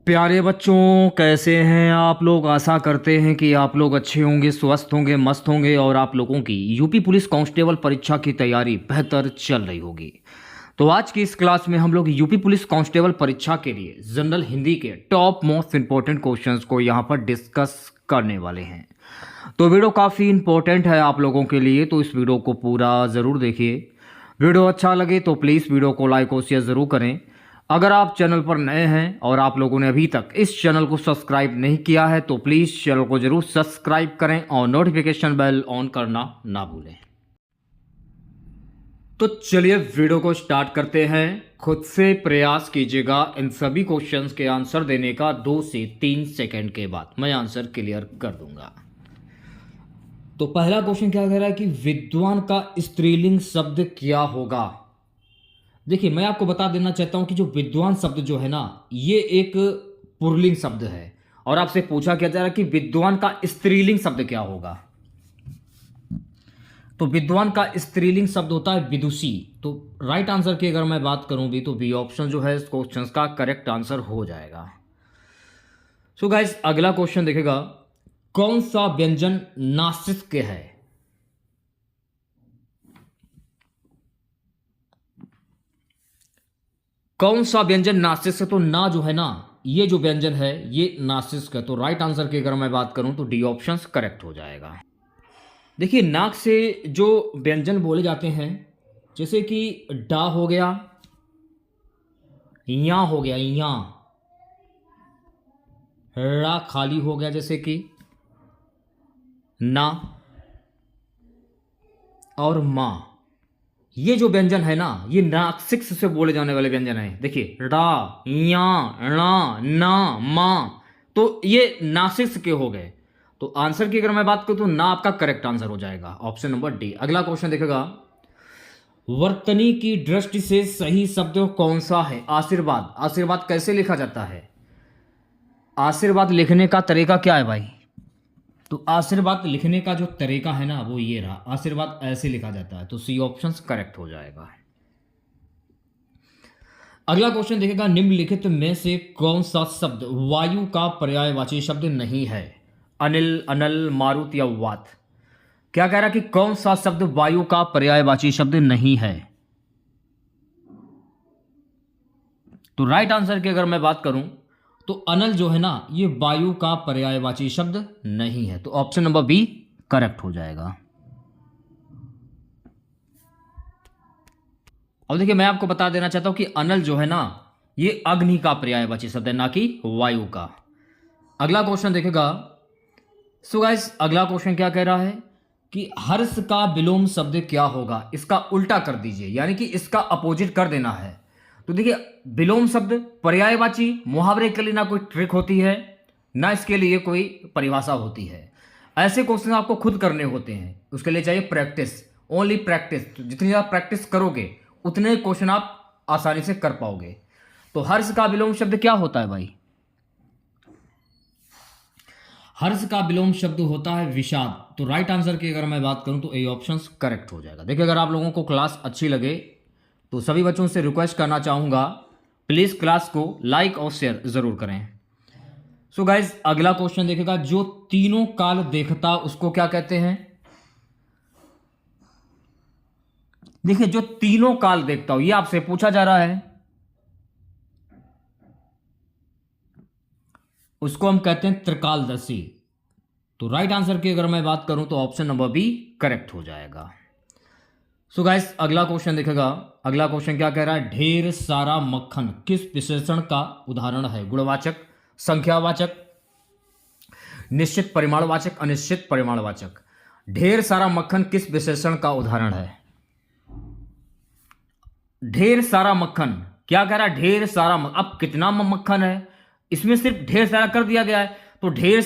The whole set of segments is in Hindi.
प्यारे बच्चों, कैसे हैं आप लोग। आशा करते हैं कि आप लोग अच्छे होंगे, स्वस्थ होंगे, मस्त होंगे और आप लोगों की यूपी पुलिस कांस्टेबल परीक्षा की तैयारी बेहतर चल रही होगी। तो आज की इस क्लास में हम लोग यूपी पुलिस कांस्टेबल परीक्षा के लिए जनरल हिंदी के टॉप मोस्ट इंपॉर्टेंट क्वेश्चंस को यहाँ पर डिस्कस करने वाले हैं। तो वीडियो काफ़ी इंपॉर्टेंट है आप लोगों के लिए, तो इस वीडियो को पूरा ज़रूर देखिए। वीडियो अच्छा लगे तो प्लीज़ वीडियो को लाइक और शेयर ज़रूर करें। अगर आप चैनल पर नए हैं और आप लोगों ने अभी तक इस चैनल को सब्सक्राइब नहीं किया है तो प्लीज़ चैनल को ज़रूर सब्सक्राइब करें और नोटिफिकेशन बेल ऑन करना ना भूलें। तो चलिए वीडियो को स्टार्ट करते हैं। खुद से प्रयास कीजिएगा इन सभी क्वेश्चंस के आंसर देने का 2 से 3 सेकंड के बाद मैं आंसर क्लियर कर दूंगा। तो पहला क्वेश्चन क्या कह रहा है कि विद्वान का स्त्रीलिंग शब्द क्या होगा। देखिए, मैं आपको बता देना चाहता हूं कि जो विद्वान शब्द जो है ना, ये एक पुल्लिंग शब्द है और आपसे पूछा क्या जा रहा है कि विद्वान का स्त्रीलिंग शब्द क्या होगा। तो विद्वान का स्त्रीलिंग शब्द होता है विदुषी। तो राइट आंसर की अगर मैं बात करूं भी तो बी ऑप्शन जो है इस क्वेश्चन का करेक्ट आंसर हो जाएगा। सो गाइस, अगला क्वेश्चन देखेगा, कौन सा व्यंजन नासिक है। कौन सा व्यंजन नासिक है। तो ना जो है ना, ये जो व्यंजन है ये नासिक है। तो राइट आंसर की अगर मैं बात करूं तो डी ऑप्शन करेक्ट हो जाएगा। देखिए, नाक से जो व्यंजन बोले जाते हैं जैसे कि डा हो गया, या हो गया, या रा खाली हो गया जैसे कि ना, और माँ, ये जो व्यंजन है ना ये नासिक से बोले जाने वाले व्यंजन है। देखिए, रा, या, णा, ना, मा, तो ये नासिक के हो गए। तो आंसर की अगर मैं बात करूं तो ना आपका करेक्ट आंसर हो जाएगा, ऑप्शन नंबर डी। अगला क्वेश्चन देखेगा, वर्तनी की दृष्टि से सही शब्द कौन सा है। आशीर्वाद। आशीर्वाद कैसे लिखा जाता है। आशीर्वाद लिखने का तरीका क्या है भाई। तो आशीर्वाद लिखने का जो तरीका है ना वो ये रहा, आशीर्वाद ऐसे लिखा जाता है। तो सी ऑप्शन करेक्ट हो जाएगा। अगला क्वेश्चन देखेगा, निम्नलिखित में से कौन सा शब्द वायु का पर्यायवाची शब्द नहीं है। अनिल, अनल, मारुत या वात। क्या कह रहा है कि कौन सा शब्द वायु का पर्यायवाची शब्द नहीं है। तो राइट आंसर की अगर मैं बात करूं तो अनल जो है ना ये वायु का पर्यायवाची शब्द नहीं है। तो ऑप्शन नंबर बी करेक्ट हो जाएगा। और देखिए, मैं आपको बता देना चाहता हूं कि अनल जो है ना ये अग्नि का पर्यायवाची शब्द है, ना कि वायु का। अगला क्वेश्चन देखेगा, सो गाइस, अगला क्वेश्चन क्या कह रहा है कि हर्ष का विलोम शब्द क्या होगा। इसका उल्टा कर दीजिए, यानी कि इसका अपोजिट कर देना है। तो देखिए, विलोम शब्द पर्यायवाची मुहावरे के लिए ना कोई ट्रिक होती है ना इसके लिए कोई परिभाषा होती है। ऐसे क्वेश्चन आपको खुद करने होते हैं, उसके लिए चाहिए प्रैक्टिस, ओनली प्रैक्टिस। तो जितनी ज़्यादा प्रैक्टिस करोगे उतने क्वेश्चन आप आसानी से कर पाओगे। तो हर्ष का विलोम शब्द क्या होता है भाई। हर्ष का विलोम शब्द होता है विषाद। तो राइट आंसर की अगर मैं बात करूं तो ए ऑप्शन करेक्ट हो जाएगा। देखिए, अगर आप लोगों को क्लास अच्छी लगे तो सभी बच्चों से रिक्वेस्ट करना चाहूंगा, प्लीज क्लास को लाइक और शेयर जरूर करें। सो गाइज, अगला क्वेश्चन देखेगा, जो तीनों काल देखता उसको क्या कहते हैं। देखिए, जो तीनों काल देखता हो ये आपसे पूछा जा रहा है, उसको हम कहते हैं त्रिकालदर्शी। तो राइट आंसर की अगर मैं बात करूं तो ऑप्शन नंबर बी करेक्ट हो जाएगा। सो गाइस, अगला क्वेश्चन देखेगा। अगला क्वेश्चन क्या कह रहा है, ढेर सारा मक्खन किस विशेषण का उदाहरण है। गुणवाचक, संख्यावाचक, निश्चित परिमाणवाचक, अनिश्चित परिमाणवाचक। ढेर सारा मक्खन किस विशेषण का उदाहरण है। ढेर सारा मक्खन क्या कह रहा है, ढेर सारा अब कितना मक्खन है, इसमें सिर्फ ढेर सारा कर दिया गया है। तो ढेर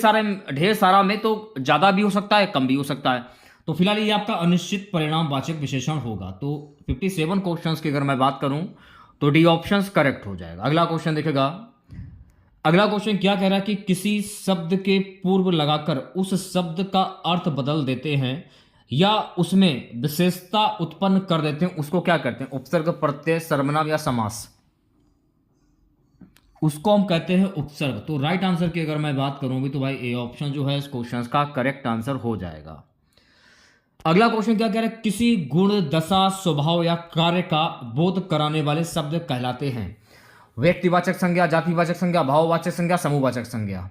सारा में तो ज्यादा भी हो सकता है, कम भी हो सकता है। तो फिलहाल ये आपका अनिश्चित परिणामवाचक विशेषण होगा। तो 57 क्वेश्चंस की अगर मैं बात करूं तो डी ऑप्शंस करेक्ट हो जाएगा। अगला क्वेश्चन देखेगा। अगला क्वेश्चन क्या कह रहा है कि किसी शब्द के पूर्व लगाकर उस शब्द का अर्थ बदल देते हैं या उसमें विशेषता उत्पन्न कर देते हैं, उसको क्या करते हैं। उपसर्ग, प्रत्यय, सर्वनाम या समास। उसको हम कहते हैं उपसर्ग। तो राइट आंसर की अगर मैं बात करूँ भी तो भाई ए ऑप्शन जो है इस क्वेश्चन का करेक्ट आंसर हो जाएगा। अगला क्वेश्चन क्या कह रहा है, किसी गुण, दशा, स्वभाव या कार्य का बोध कराने वाले शब्द कहलाते हैं व्यक्तिवाचक संज्ञा, जातिवाचक संज्ञा, भाववाचक संज्ञा, समूहवाचक संज्ञा।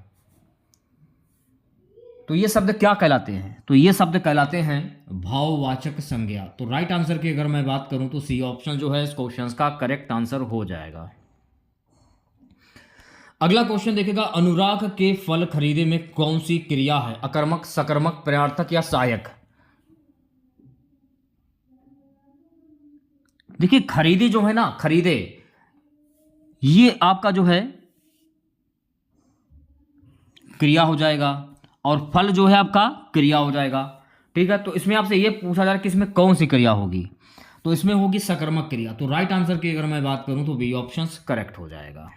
तो ये शब्द क्या कहलाते हैं, तो ये शब्द कहलाते हैं भाववाचक संज्ञा। तो राइट आंसर की अगर मैं बात करूं तो सी ऑप्शन जो है इस क्वेश्चन का करेक्ट आंसर हो जाएगा। अगला क्वेश्चन देखिएगा, अनुराग के फल खरीदे में कौन सी क्रिया है, अकर्मक, सकर्मक, प्रयार्थक या सहायक। देखिए खरीदे जो है ना, खरीदे ये आपका जो है क्रिया हो जाएगा और फल जो है आपका क्रिया हो जाएगा। ठीक है, तो इसमें आपसे ये पूछा जा रहा है कि इसमें कौन सी क्रिया होगी, तो इसमें होगी सकर्मक क्रिया। तो राइट आंसर की अगर मैं बात करूं तो बी ऑप्शन करेक्ट हो जाएगा।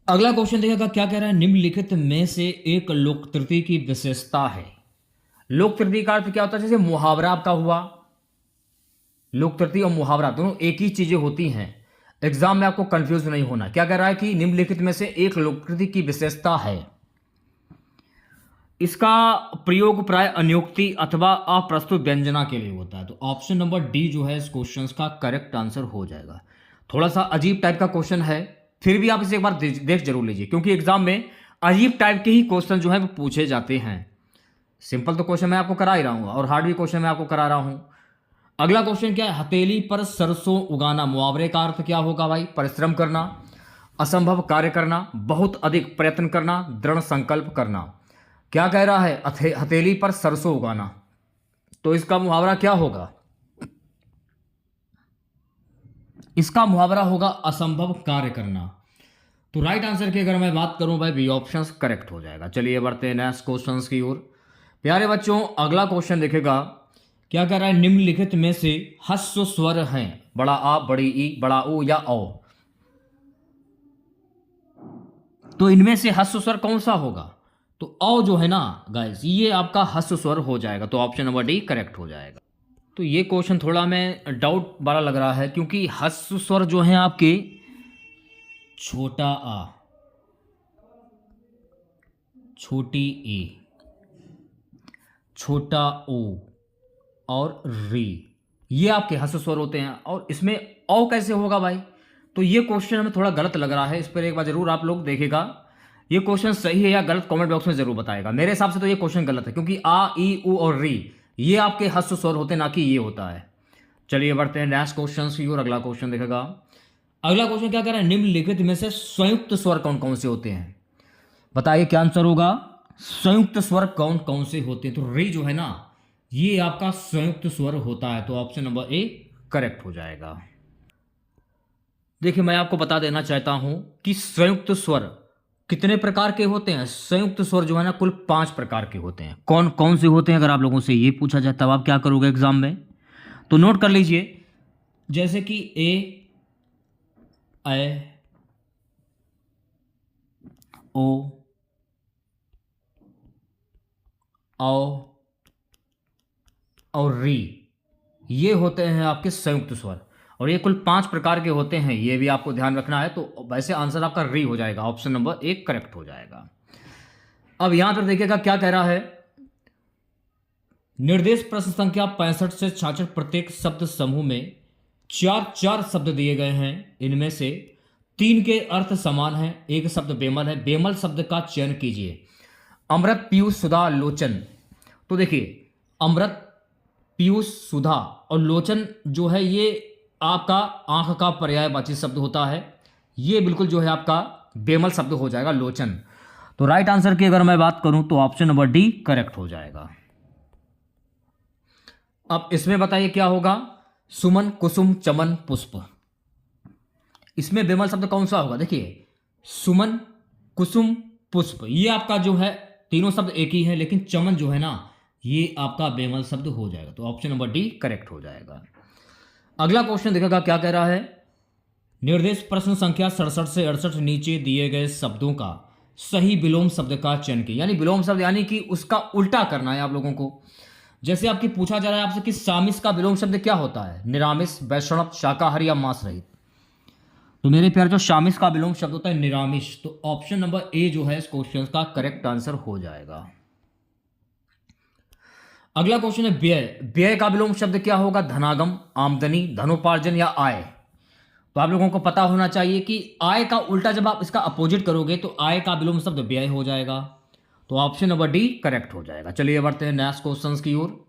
अगला क्वेश्चन देखिएगा, क्या कह रहा है, निम्नलिखित में से एक लोकतृति की विशेषता है। लोकतृति का अर्थ क्या होता है, जैसे मुहावरा आपका हुआ, लोकतृति और मुहावरा दोनों एक ही चीजें होती हैं, एग्जाम में आपको कंफ्यूज नहीं होना। क्या कह रहा है कि निम्नलिखित में से एक लोकतृति की विशेषता है, इसका प्रयोग प्राय अनियुक्ति अथवा अप्रस्तुत व्यंजना के लिए होता है। तो ऑप्शन नंबर डी जो है इस क्वेश्चन का करेक्ट आंसर हो जाएगा। थोड़ा सा अजीब टाइप का क्वेश्चन है, फिर भी आप इसे एक बार देख जरूर लीजिए, क्योंकि एग्जाम में अजीब टाइप के ही क्वेश्चन जो है वो पूछे जाते हैं। सिंपल तो क्वेश्चन मैं आपको करा ही रहा हूँ और हार्ड भी क्वेश्चन मैं आपको करा रहा हूँ। अगला क्वेश्चन क्या है, हथेली पर सरसों उगाना, मुहावरे का अर्थ क्या होगा भाई, परिश्रम करना, असंभव कार्य करना, बहुत अधिक प्रयत्न करना, दृढ़ संकल्प करना। क्या कह रहा है, हथेली पर सरसों उगाना, तो इसका मुहावरा क्या होगा, इसका मुहावरा होगा असंभव कार्य करना। तो राइट आंसर की अगर मैं बात करूं भाई बी ऑप्शन करेक्ट हो जाएगा। चलिए बढ़ते हैं नेक्स्ट क्वेश्चन की ओर। प्यारे बच्चों अगला क्वेश्चन देखेगा, क्या कह रहा है, निम्नलिखित में से ह्रस्व स्वर हैं, बड़ा आ, बड़ी ई, बड़ा ओ या औ। तो इनमें से ह्रस्व स्वर कौन सा होगा, तो औ जो है ना गाइस, ये आपका ह्रस्व स्वर हो जाएगा। तो ऑप्शन नंबर डी करेक्ट हो जाएगा। तो ये क्वेश्चन थोड़ा मैं डाउट वाला लग रहा है, क्योंकि ह्रस्व स्वर जो है आपके छोटा आ, छोटी ए, छोटा ओ और री, ये आपके ह्रस्व स्वर होते हैं। और इसमें औ कैसे होगा भाई, तो ये क्वेश्चन हमें थोड़ा गलत लग रहा है। इस पर एक बार जरूर आप लोग देखिएगा, ये क्वेश्चन सही है या गलत कमेंट बॉक्स में जरूर बताएगा। मेरे हिसाब से तो ये क्वेश्चन गलत है, क्योंकि आ, ई, उ और री ये आपके ह्रस्व स्वर होते हैं, ना कि ये होता है। चलिए बढ़ते हैं नेक्स्ट क्वेश्चन की ओर। अगला क्वेश्चन देखेगा, अगला क्वेश्चन क्या कह रहा है, निम्नलिखित में से संयुक्त स्वर कौन कौन से होते हैं, बताइए क्या आंसर होगा, संयुक्त स्वर कौन कौन से होते हैं। तो री जो है ना, ये आपका संयुक्त स्वर होता है। तो ऑप्शन नंबर ए करेक्ट हो जाएगा। देखिए मैं आपको बता देना चाहता हूं कि संयुक्त स्वर कितने प्रकार के होते हैं। संयुक्त स्वर जो है ना कुल 5 प्रकार के होते हैं। कौन कौन से होते हैं, अगर आप लोगों से ये पूछा जाए तब आप क्या करोगे एग्जाम में, तो नोट कर लीजिए। जैसे कि ए, ओ, औ और री, ये होते हैं आपके संयुक्त स्वर, और ये कुल 5 प्रकार के होते हैं, ये भी आपको ध्यान रखना है। तो वैसे आंसर आपका री हो जाएगा, ऑप्शन नंबर 1 करेक्ट हो जाएगा। अब यहां पर देखिएगा क्या कह रहा है, निर्देश प्रश्न संख्या 65 से 66 प्रत्येक शब्द समूह में 4 शब्द दिए गए हैं। इनमें से 3 के अर्थ समान हैं, एक शब्द बेमल है। बेमल शब्द का चयन कीजिए। अमृत, पीयूष, सुधा, लोचन। तो देखिए अमृत, पीयूष, सुधा और लोचन जो है ये आपका आंख का पर्यायवाची शब्द होता है। ये बिल्कुल जो है आपका बेमल शब्द हो जाएगा, लोचन। तो राइट आंसर की अगर मैं बात करूं तो ऑप्शन नंबर डी करेक्ट हो जाएगा। अब इसमें बताइए क्या होगा, सुमन, कुसुम, चमन, पुष्प। इसमें बेमल शब्द कौन सा होगा, देखिए सुमन, कुसुम, पुष्प, ये आपका जो है तीनों शब्द एक ही है, लेकिन चमन जो है ना ये आपका बेमल शब्द हो जाएगा। तो ऑप्शन नंबर डी करेक्ट हो जाएगा। अगला क्वेश्चन देखिएगा क्या कह रहा है, निर्देश प्रश्न संख्या 67 से 68 नीचे दिए गए शब्दों का सही विलोम शब्द का चयन कीजिए। यानी विलोम शब्द यानी कि उसका उल्टा करना है आप लोगों को। जैसे आपकी पूछा जा रहा है आपसे कि सामिस का विलोम शब्द क्या होता है, निरामिष, वैष्णव, शाकाहारी या मांस रहित। तो मेरे प्यार जो शामिस का विलोम शब्द होता है निरामिष, तो ऑप्शन नंबर ए जो है इस क्वेश्चन का करेक्ट आंसर हो जाएगा। अगला क्वेश्चन है व्यय। व्यय का विलोम शब्द क्या होगा, धनागम, आमदनी, धनोपार्जन या आय। तो आप लोगों को पता होना चाहिए कि आय का उल्टा जब आप इसका अपोजिट करोगे तो आय का विलोम शब्द व्यय हो जाएगा। तो ऑप्शन नंबर डी करेक्ट हो जाएगा। चलिए बढ़ते हैं नेक्स्ट क्वेश्चन की ओर।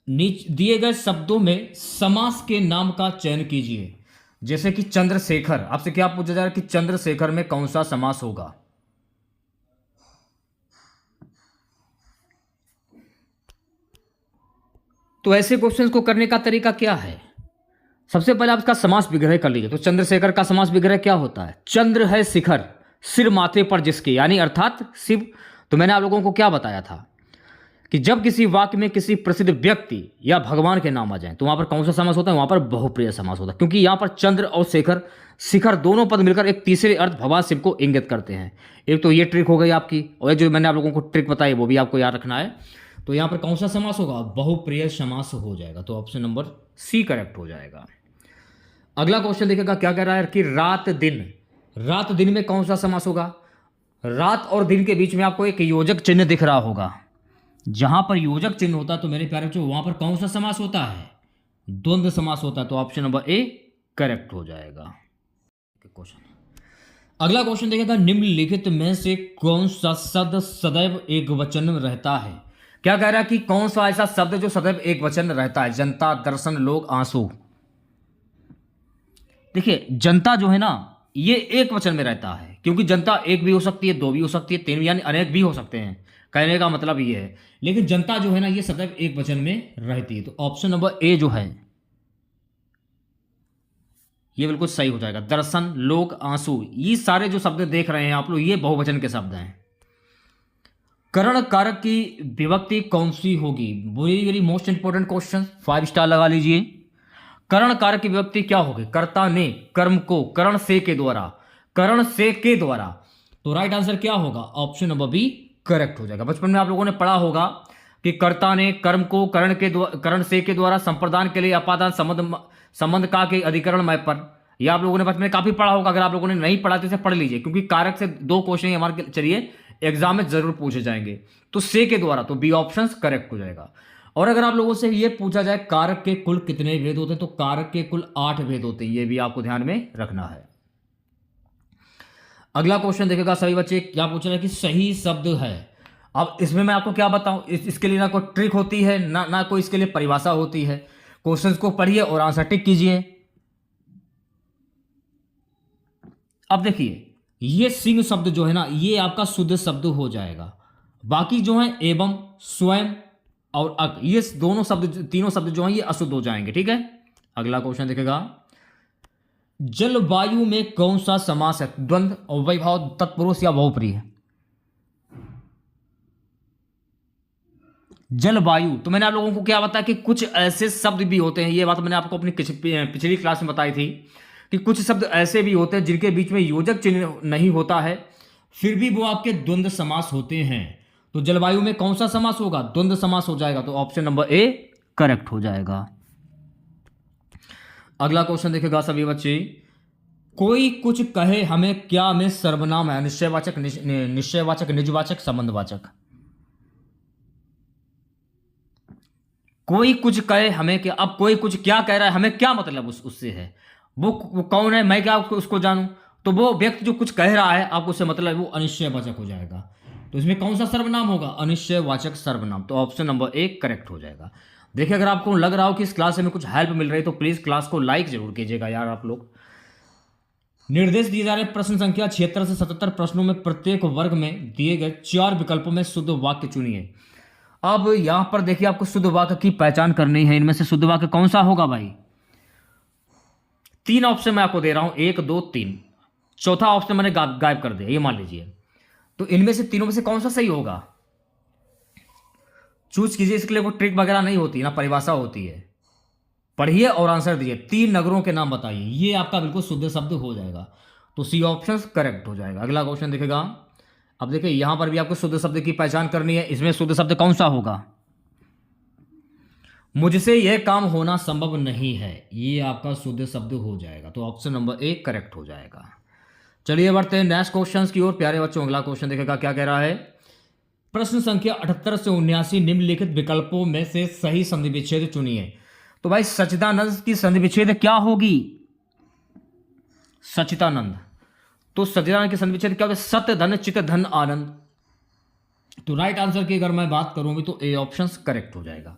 दिए गए शब्दों में समास के नाम का चयन कीजिए। जैसे कि चंद्रशेखर, आपसे क्या पूछा जा रहा है कि चंद्रशेखर में कौन सा समास होगा। तो ऐसे क्वेश्चंस को करने का तरीका क्या है, सबसे पहले आप इसका समास विग्रह कर लीजिए। तो चंद्रशेखर का समास विग्रह क्या होता है, चंद्र है शिखर, सिर माथे पर जिसके, यानी अर्थात शिव। तो मैंने आप लोगों को क्या बताया था कि जब किसी वाक्य में किसी प्रसिद्ध व्यक्ति या भगवान के नाम आ जाए तो वहां पर कौन सा समास होता है, वहां पर बहुप्रिय समास होता है, क्योंकि यहां पर चंद्र और शेखर, शिखर दोनों पद मिलकर एक तीसरे अर्थ भगवान शिव को इंगित करते हैं। एक तो ये ट्रिक हो गई आपकी, और जो मैंने आप लोगों को ट्रिक बताई वो भी आपको याद रखना है। तो यहां पर कौन सा समास होगा, बहुप्रिय समास हो जाएगा। तो ऑप्शन नंबर सी करेक्ट हो जाएगा। अगला क्वेश्चन देखिएगा क्या कह रहा है कि रात दिन। रात दिन में कौन सा समास होगा। रात और दिन के बीच में आपको एक योजक चिन्ह दिख रहा होगा। जहां पर योजक चिन्ह होता है तो मेरे प्यारे बच्चों वहां पर कौन सा समास होता है, द्वंद्व समास होता है। तो ऑप्शन नंबर ए करेक्ट हो जाएगा। क्वेश्चन अगला क्वेश्चन देखिएगा, निम्नलिखित में से कौन सा शब्द सदैव एक वचन में रहता है। क्या कह रहा है कि कौन सा ऐसा शब्द जो सदैव एक वचन में रहता है, जनता, दर्शन, लोग, आंसू। देखिए जनता जो है ना ये एक वचन में रहता है, क्योंकि जनता एक भी हो सकती है, दो भी हो सकती है, तीन भी, यानी अनेक भी हो सकते हैं। कहने का मतलब ये है, लेकिन जनता जो है ना ये सदैव एक वचन में रहती है। तो ऑप्शन नंबर ए जो है ये बिल्कुल सही हो जाएगा। दर्शन, लोग, आंसू, ये सारे जो शब्द देख रहे हैं आप लोग ये बहुवचन के शब्द हैं। करण कारक की विभक्ति कौन सी होगी, very very most important question, 5 star लगा लीजिए। करण कारक की विभक्ति क्या होगी, कर्ता ने कर्म को करण से के द्वारा, करण से के द्वारा। तो राइट आंसर क्या होगा, ऑप्शन नंबर बी करेक्ट हो जाएगा। बचपन में आप लोगों ने पढ़ा होगा कि कर्ता ने कर्म को करण से के द्वारा संप्रदान के लिए अपादान संबंध का के अधिकरण मय पर। यह आप लोगों ने बचपन में काफी पढ़ा होगा। अगर आप लोगों ने नहीं पढ़ा तो इसे पढ़ लीजिए, क्योंकि कारक से 2 क्वेश्चन हमारे चलिए एग्जाम में जरूर पूछे जाएंगे। तो से के द्वारा, तो बी ऑप्शन करेक्ट हो जाएगा। और अगर आप लोगों से यह पूछा जाए कारक के कुल कितने भेद होते हैं, तो कारक के कुल 8 भेद होते हैं। यह भी आपको ध्यान में रखना है। अगला क्वेश्चन देखेगा सभी बच्चे, क्या पूछ रहे हैं कि सही शब्द है। अब इसमें मैं आपको क्या बताऊं, इसके लिए ना कोई ट्रिक होती है ना कोई इसके लिए परिभाषा होती है। क्वेश्चंस को पढ़िए और आंसर टिक कीजिए। अब देखिए ये सिंह शब्द जो है ना ये आपका शुद्ध शब्द हो जाएगा। बाकी जो है एवं, स्वयं और अक, ये दोनों शब्द, तीनों शब्द जो हैं ये अशुद्ध हो जाएंगे। ठीक है, अगला क्वेश्चन देखेगा, जलवायु में कौन सा समास है, द्वंद्व, अव्ययभाव, तत्पुरुष या बहुप्रिय। जलवायु, तो मैंने आप लोगों को क्या बताया कि कुछ ऐसे शब्द भी होते हैं, ये बात मैंने आपको अपनी पिछली क्लास में बताई थी कि कुछ शब्द ऐसे भी होते हैं जिनके बीच में योजक चिन्ह नहीं होता है, फिर भी वो आपके द्वंद्व समास होते हैं। तो जलवायु में कौन सा समास होगा, द्वंद्व समास हो जाएगा। तो ऑप्शन नंबर ए करेक्ट हो जाएगा। अगला क्वेश्चन देखेगा सभी बच्चे, कोई कुछ कहे हमें क्या में सर्वनाम है, निश्चयवाचक, निश्चयवाचक, निजवाचक, संबंधवाचक। कोई कुछ कहे हमें क्या, अब कोई कुछ क्या कह रहा है, हमें क्या मतलब उससे है, वो कौन है, मैं क्या उसको जानूं। तो वो व्यक्ति जो कुछ कह रहा है आपको उससे मतलब वो अनिश्चयवाचक हो जाएगा। तो इसमें कौन सा सर्वनाम होगा, अनिश्चयवाचक सर्वनाम। तो ऑप्शन नंबर ए करेक्ट हो जाएगा। देखिए अगर आपको लग रहा हो कि इस क्लास से हमें कुछ हेल्प मिल रही है तो प्लीज क्लास को लाइक जरूर कीजिएगा यार आप लोग। निर्देश दिए जा रहे प्रश्न संख्या 76 से 77 प्रश्नों में प्रत्येक वर्ग में दिए गए 4 विकल्पों में शुद्ध वाक्य चुनिए। अब यहां पर देखिए आपको शुद्ध वाक्य की पहचान करनी है। इनमें से शुद्ध वाक्य कौन सा होगा भाई, 3 ऑप्शन मैं आपको दे रहा हूं, 1 2 3, चौथा ऑप्शन मैंने गायब कर दिया, ये मान लीजिए। तो इनमें से तीनों में से कौन सा सही होगा, चूज कीजिए। इसके लिए कोई ट्रिक वगैरह नहीं होती ना परिभाषा होती है। पढ़िए और आंसर दीजिए। 3 नगरों के नाम बताइए, ये आपका बिल्कुल शुद्ध शब्द हो जाएगा। तो सी ऑप्शन करेक्ट हो जाएगा। अगला क्वेश्चन देखेगा, अब देखिए यहां पर भी आपको शुद्ध शब्द की पहचान करनी है। इसमें शुद्ध शब्द कौन सा होगा, मुझसे यह काम होना संभव नहीं है, ये आपका शुद्ध शब्द हो जाएगा। तो ऑप्शन नंबर ए करेक्ट हो जाएगा। चलिए बढ़ते हैं नेक्स्ट क्वेश्चन की ओर। प्यारे बच्चों, अगला क्वेश्चन देखेगा क्या कह रहा है। प्रश्न संख्या 78 से 79 निम्नलिखित विकल्पों में से सही संधि विच्छेद चुनिए। तो भाई सच्चिदानंद की संधि विच्छेद क्या होगी? सच्चिदानंद। तो सच्चिदानंद की संधि विच्छेद क्या होगी? सत्य धन चित धन आनंद। तो राइट आंसर की अगर मैं बात करूंगी तो ए ऑप्शन करेक्ट हो जाएगा।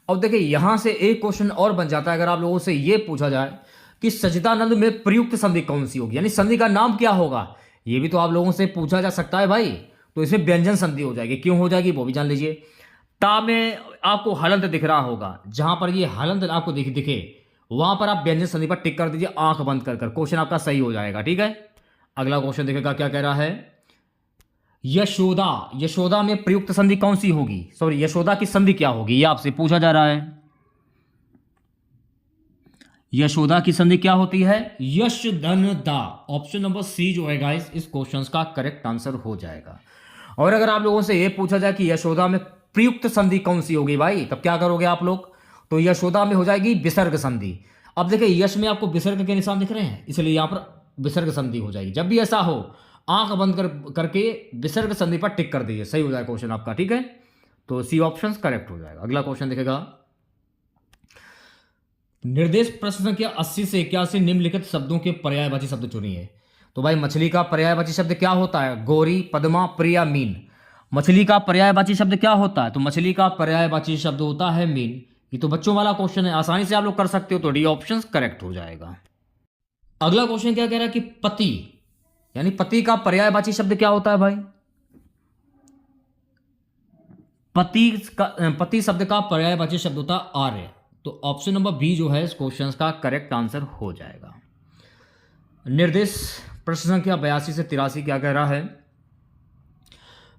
अब देखिए यहां से एक क्वेश्चन और बन जाता है, अगर आप लोगों से यह पूछा जाए कि सच्चिदानंद में प्रयुक्त संधि कौन सी होगी, यानी संधि का नाम क्या होगा, यह भी तो आप लोगों से पूछा जा सकता है भाई। तो इसमें व्यंजन संधि हो जाएगी। क्यों हो जाएगी वो भी जान लीजिए। ता में आपको हलंत दिख रहा होगा, जहां पर ये हलंत आपको दिखे वहां पर आप व्यंजन संधि पर टिक कर दीजिए आंख बंद कर कर, क्वेश्चन आपका सही हो जाएगा। ठीक है, अगला क्वेश्चन देखेगा क्या कह रहा है। यशोदा, यशोदा में प्रयुक्त संधि कौन सी होगी, सॉरी यशोदा की संधि क्या होगी, यह आपसे पूछा जा रहा है। यशोदा की संधि क्या होती है? यश धन दा। ऑप्शन नंबर सी जो है गाइस इस क्वेश्चन का करेक्ट आंसर हो जाएगा। और अगर आप लोगों से यह पूछा जाए कि यशोदा में प्रयुक्त संधि कौन सी होगी भाई, तब क्या करोगे आप लोग? तो यशोदा में हो जाएगी विसर्ग संधि। अब देखिए यश में आपको विसर्ग के निशान दिख रहे हैं, इसलिए यहां पर विसर्ग संधि हो जाएगी। जब भी ऐसा हो आंख बंद करके विसर्ग संधि पर टिक कर दीजिए, सही हो जाएगा क्वेश्चन आपका। ठीक है, तो सी ऑप्शन करेक्ट हो जाएगा। अगला क्वेश्चन देखेगा। निर्देश प्रश्न संख्या 80 से 81 निम्नलिखित शब्दों के पर्यायवाची शब्द चुनिए। तो भाई मछली का पर्यायवाची शब्द क्या होता है? गौरी, पद्मा, प्रिया, मीन। मछली का पर्यायवाची शब्द क्या होता है? तो मछली का पर्यायवाची शब्द होता है मीन। ये तो बच्चों वाला क्वेश्चन है, आसानी से आप लोग कर सकते हो, तो डी ऑप्शन करेक्ट हो जाएगा। अगला क्वेश्चन क्या कह रहा है कि पति, यानी पति का पर्यायवाची शब्द क्या होता है भाई? पति शब्द का पर्यायवाची शब्द होता है आर्य। तो ऑप्शन नंबर बी जो है इस क्वेश्चन का करेक्ट आंसर हो जाएगा। निर्देश प्रश्न संख्या 82 से 83 क्या कह रहा है।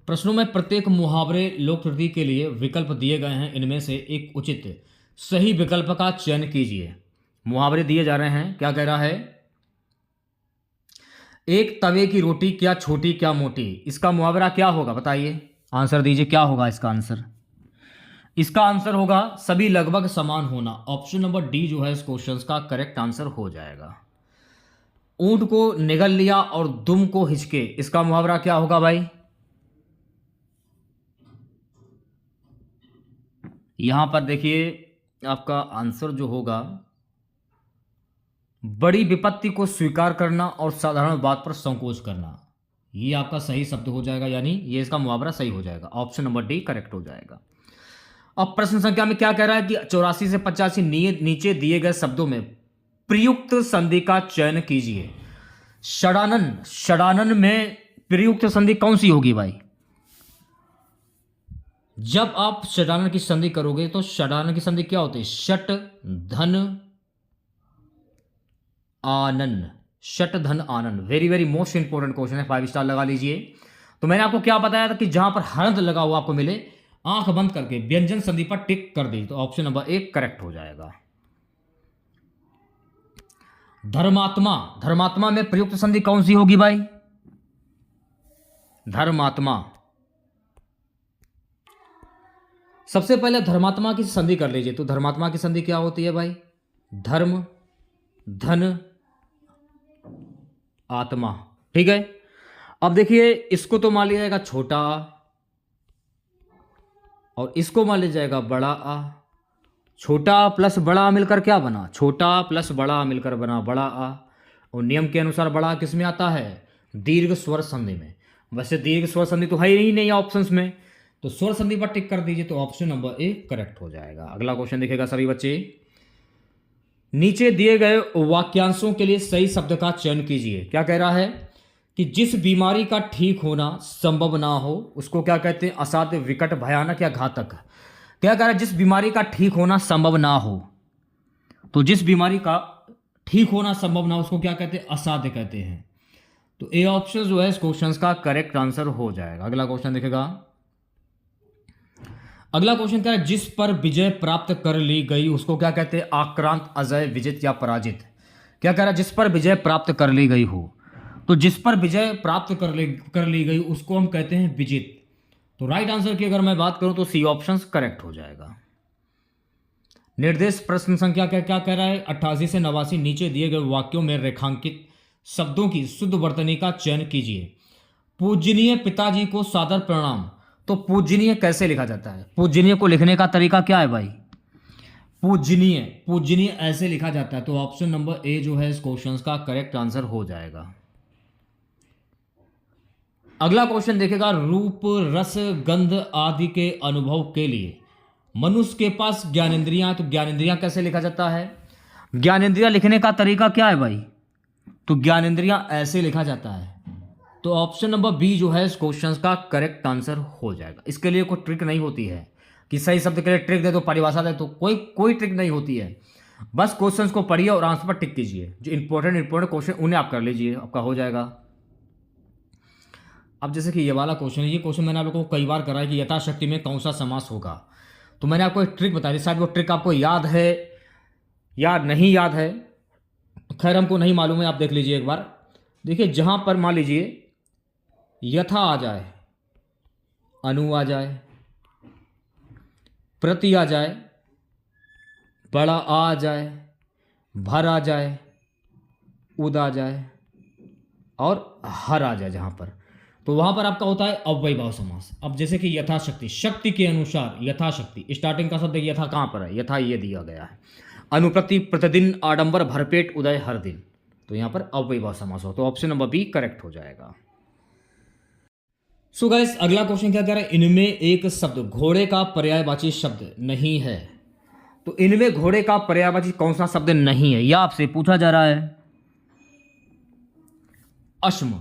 प्रश्नों में प्रत्येक मुहावरे लोककृति के लिए विकल्प दिए गए हैं, इनमें से एक उचित सही विकल्प का चयन कीजिए। मुहावरे दिए जा रहे हैं, क्या कह रहा है। एक तवे की रोटी क्या छोटी क्या मोटी, इसका मुहावरा क्या होगा बताइए, आंसर दीजिए क्या होगा इसका आंसर। इसका आंसर होगा सभी लगभग समान होना। ऑप्शन नंबर डी जो है इस क्वेश्चन का करेक्ट आंसर हो जाएगा। ऊंट को निगल लिया और दुम को हिचके, इसका मुहावरा क्या होगा भाई? यहां पर देखिए आपका आंसर जो होगा, बड़ी विपत्ति को स्वीकार करना और साधारण बात पर संकोच करना, ये आपका सही शब्द हो जाएगा, यानी ये इसका मुहावरा सही हो जाएगा। ऑप्शन नंबर डी करेक्ट हो जाएगा। अब प्रश्न संख्या में क्या कह रहा है कि 84 से 85 नीचे दिए गए शब्दों में प्रयुक्त संधि का चयन कीजिए। षडानन, षडानन में प्रयुक्त संधि कौन सी होगी भाई? जब आप षडानन की संधि करोगे तो षडानन की संधि क्या होती है? षट धन आनन, षट धन आनन। Very very most important question है, 5 स्टार लगा लीजिए। तो मैंने आपको क्या बताया था कि जहां पर हलंत लगा हुआ आपको मिले, आंख बंद करके व्यंजन संधि पर टिक कर दी, तो ऑप्शन नंबर 1 करेक्ट हो जाएगा। धर्मात्मा, धर्मात्मा में प्रयुक्त संधि कौन सी होगी भाई? धर्मात्मा, सबसे पहले धर्मात्मा की संधि कर लीजिए। तो धर्मात्मा की संधि क्या होती है भाई? धर्म धन आत्मा। ठीक है, अब देखिए इसको तो मान लिया जाएगा छोटा और इसको मान लिया जाएगा बड़ा आ। छोटा प्लस बड़ा मिलकर क्या बना? छोटा प्लस बड़ा मिलकर बना बड़ा आ। और नियम के अनुसार बड़ा किस में आता है? दीर्घ स्वर संधि में। वैसे दीर्घ स्वर संधि तो है ही नहीं ऑप्शंस में, तो स्वर संधि पर टिक कर दीजिए, तो ऑप्शन नंबर 1 करेक्ट हो जाएगा। अगला क्वेश्चन देखिएगा सभी बच्चे। नीचे दिए गए वाक्यांशों के लिए सही शब्द का चयन कीजिए। क्या कह रहा है कि जिस बीमारी का ठीक होना संभव ना हो उसको क्या कहते हैं? असाध्य, विकट, भयानक या घातक। क्या कह रहा है? जिस बीमारी का ठीक होना संभव ना हो, तो जिस बीमारी का ठीक होना संभव ना हो उसको क्या कहते हैं? असाध्य कहते हैं। तो ए ऑप्शन जो है इस क्वेश्चन का करेक्ट आंसर हो जाएगा। अगला क्वेश्चन देखेगा। अगला क्वेश्चन क्या है? जिस पर विजय प्राप्त कर ली गई उसको क्या कहते हैं? आक्रांत, अजय, विजित या पराजित। क्या कह रहा है? जिस पर विजय प्राप्त कर ली गई हो, तो जिस पर विजय प्राप्त कर ली गई उसको हम कहते हैं विजित। तो राइट आंसर की अगर मैं बात करूं तो सी ऑप्शन करेक्ट हो जाएगा। निर्देश प्रश्न संख्या क्या क्या कह रहा है? 88 से 89 नीचे दिए गए वाक्यों में रेखांकित शब्दों की शुद्ध वर्तनी का चयन कीजिए। पूजनीय पिताजी को सादर प्रणाम। तो पूजनीय कैसे लिखा जाता है? पूजनीय को लिखने का तरीका क्या है भाई? पूजनीय, पूजनीय ऐसे लिखा जाता है। तो ऑप्शन नंबर ए जो है इस क्वेश्चन का करेक्ट आंसर हो जाएगा। अगला क्वेश्चन देखेगा, रूप रस गंध आदि के अनुभव के लिए मनुष्य के पास ज्ञानेंद्रियां। तो ज्ञानेंद्रियां कैसे लिखा जाता है? ज्ञानेंद्रियां लिखने का तरीका क्या है भाई? तो ज्ञानेंद्रियां ऐसे लिखा जाता है। तो ऑप्शन नंबर बी जो है इस क्वेश्चन का करेक्ट आंसर हो जाएगा। इसके लिए कोई ट्रिक नहीं होती है कि सही शब्द के लिए ट्रिक दे दो, परिभाषा दे तो कोई ट्रिक नहीं होती है। बस क्वेश्चंस को पढ़िए और आंसर पर टिक कीजिए। जो इंपॉर्टेंट क्वेश्चन उन्हें आप कर लीजिए, आपका हो जाएगा। अब जैसे कि ये वाला क्वेश्चन है, ये क्वेश्चन मैंने आप लोगों को कई बार करा है कि यथाशक्ति में कौन सा समास होगा। तो मैंने आपको एक ट्रिक बता दी, शायद वो ट्रिक आपको याद है या नहीं याद है, खैर हमको नहीं मालूम है, आप देख लीजिए एक बार। देखिए जहां पर मान लीजिए यथा आ जाए, अनु आ जाए, प्रति आ जाए, बड़ा आ जाए, भर आ जाए, उद आ जाए और हर आ जाए जहां पर, तो वहां पर आपका होता है अव्ययीभाव समास। अब जैसे कि यथाशक्ति, शक्ति के अनुसार, यथाशक्ति, स्टार्टिंग का शब्द यथा कहां पर है? यथा ये दिया गया है। अनुप्रति, प्रतिदिन, आडंबर, भरपेट, उदय, हर दिन, तो यहां पर अव्ययीभाव समास हो। तो ऑप्शन नंबर बी करेक्ट हो जाएगा। सो गाइस अगला क्वेश्चन क्या कह रहा है? इनमें एक शब्द घोड़े का पर्यायवाची शब्द नहीं है। तो इनमें घोड़े का पर्यायवाची कौन सा शब्द नहीं है, यह आपसे पूछा जा रहा है। अश्म,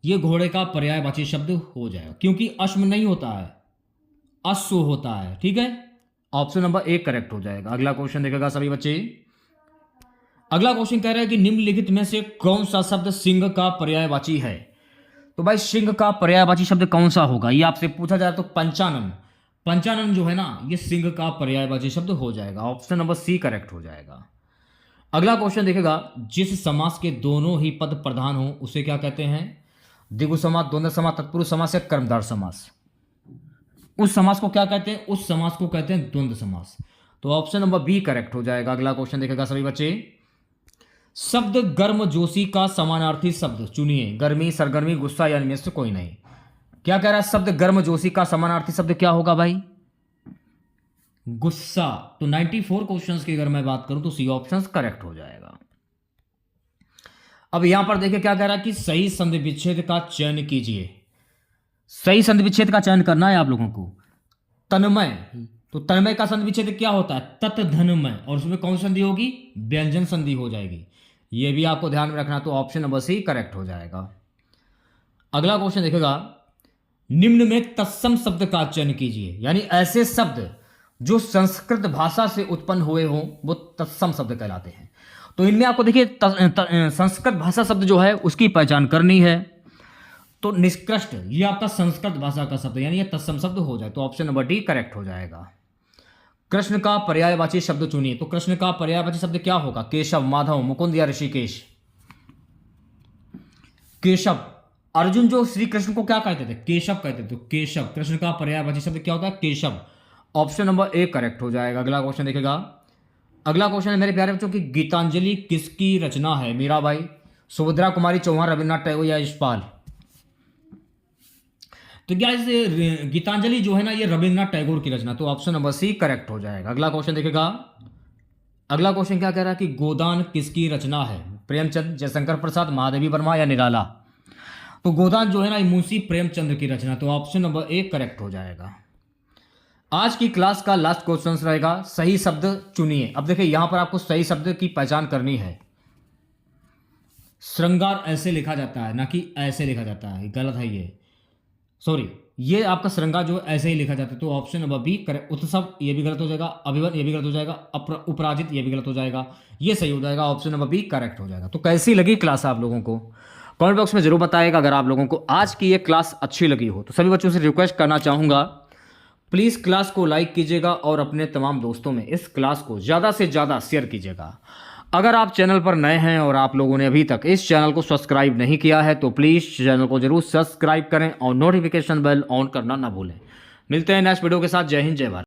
ये घोड़े का पर्यायवाची शब्द हो जाएगा, क्योंकि अश्म नहीं होता है, अश्व होता है। ठीक है, ऑप्शन नंबर ए करेक्ट हो जाएगा। अगला क्वेश्चन देखेगा सभी बच्चे। अगला क्वेश्चन कह रहा है कि निम्नलिखित में से कौन सा शब्द सिंह का पर्यायवाची है? तो भाई सिंह का पर्यायवाची शब्द कौन सा होगा, ये आपसे पूछा जा रहा है। तो पंचानन, पंचानन जो है ना, ये सिंह का पर्यायवाची शब्द हो जाएगा। ऑप्शन नंबर सी करेक्ट हो जाएगा। अगला क्वेश्चन देखेगा, जिस समास के दोनों ही पद प्रधान हो उसे क्या कहते हैं? द्विगु समास, द्वंद्व समास, तत्पुरुष समास या कर्मधारय समास? उस समास को क्या कहते हैं? उस समास को कहते हैं द्वंद्व समास। तो ऑप्शन नंबर बी करेक्ट हो जाएगा। अगला क्वेश्चन देखेगा सभी बच्चे। शब्द गर्मजोशी का समानार्थी शब्द चुनिए। गर्मी, सरगर्मी, गुस्सा या इनमें से कोई नहीं। क्या कह रहा है? शब्द गर्मजोशी का समानार्थी शब्द क्या होगा भाई? गुस्सा। तो 94 क्वेश्चंस की अगर मैं बात करूं तो सी ऑप्शन करेक्ट हो जाएगा। अब यहां पर देखिए क्या कह रहा है कि सही संधि विच्छेद का चयन कीजिए। सही संधि विच्छेद का चयन करना है आप लोगों को। तन्मय, तो तन्मय का संधि विच्छेद क्या होता है? तत् धनमय, और उसमें कौन संधि होगी? व्यंजन संधि हो जाएगी। यह भी आपको ध्यान में रखना। तो ऑप्शन नंबर सी करेक्ट हो जाएगा। अगला क्वेश्चन देखेगा, निम्न में तत्सम शब्द का चयन कीजिए। यानी ऐसे शब्द जो संस्कृत भाषा से उत्पन्न हुए हों वो तत्सम शब्द कहलाते हैं। तो इनमें आपको देखिए संस्कृत भाषा शब्द जो है उसकी पहचान करनी है। तो निष्कृष्ट, ये आपका संस्कृत भाषा का शब्द, यानी ये तत्सम शब्द हो जाए। तो ऑप्शन नंबर डी करेक्ट हो जाएगा। कृष्ण का पर्यायवाची शब्द चुनिए। तो कृष्ण का पर्यायवाची शब्द क्या होगा? केशव, माधव, मुकुंद या ऋषिकेश? केशव। अर्जुन जो श्री कृष्ण को क्या कहते थे? केशव कहते थे। तो केशव, कृष्ण का पर्यायवाची शब्द क्या होता है? Keshav. Option number A correct हो जाएगा। अगला क्वेश्चन देखेगा। अगला क्वेश्चन है मेरे प्यारे बच्चों की, गीतांजलि किसकी रचना है? मीराबाई, सुभद्रा कुमारी, चौहान, रविन्द्रनाथ टैगोर या यशपाल? तो क्या इस गीतांजलि जो है ना, ये रविन्द्रनाथ टैगोर की रचना। तो ऑप्शन नंबर सी करेक्ट हो जाएगा। अगला क्वेश्चन देखेगा। अगला क्वेश्चन क्या कह रहा है कि गोदान किसकी रचना है? प्रेमचंद, जयशंकर प्रसाद, महादेवी वर्मा या निराला? तो गोदान जो है ना, मुंशी प्रेमचंद की रचना। तो ऑप्शन नंबर ए करेक्ट हो जाएगा। आज की क्लास का लास्ट क्वेश्चन रहेगा, सही शब्द चुनिए। अब देखिए यहां पर आपको सही शब्द की पहचान करनी है। श्रृंगार ऐसे लिखा जाता है, ना कि ऐसे लिखा जाता है, गलत है ये, सॉरी, ये आपका श्रृंगार जो ऐसे ही लिखा जाता है। तो ऑप्शन नंबर बी करेक्ट। उत्सव ये भी गलत हो जाएगा, अभिवन ये भी गलत हो जाएगा, अपराजित ये भी गलत हो जाएगा, ये सही हो जाएगा। ऑप्शन नंबर बी करेक्ट हो जाएगा। तो कैसी लगी क्लास आप लोगों को? कमेंट बॉक्स में जरूर बताइएगा। अगर आप लोगों को आज की ये क्लास अच्छी लगी हो तो सभी बच्चों से रिक्वेस्ट करना चाहूँगा, प्लीज़ क्लास को लाइक कीजिएगा और अपने तमाम दोस्तों में इस क्लास को ज़्यादा से ज़्यादा शेयर कीजिएगा। अगर आप चैनल पर नए हैं और आप लोगों ने अभी तक इस चैनल को सब्सक्राइब नहीं किया है तो प्लीज़ चैनल को जरूर सब्सक्राइब करें और नोटिफिकेशन बेल ऑन करना ना भूलें। मिलते हैं नेक्स्ट वीडियो के साथ। जय हिंद, जय भारत।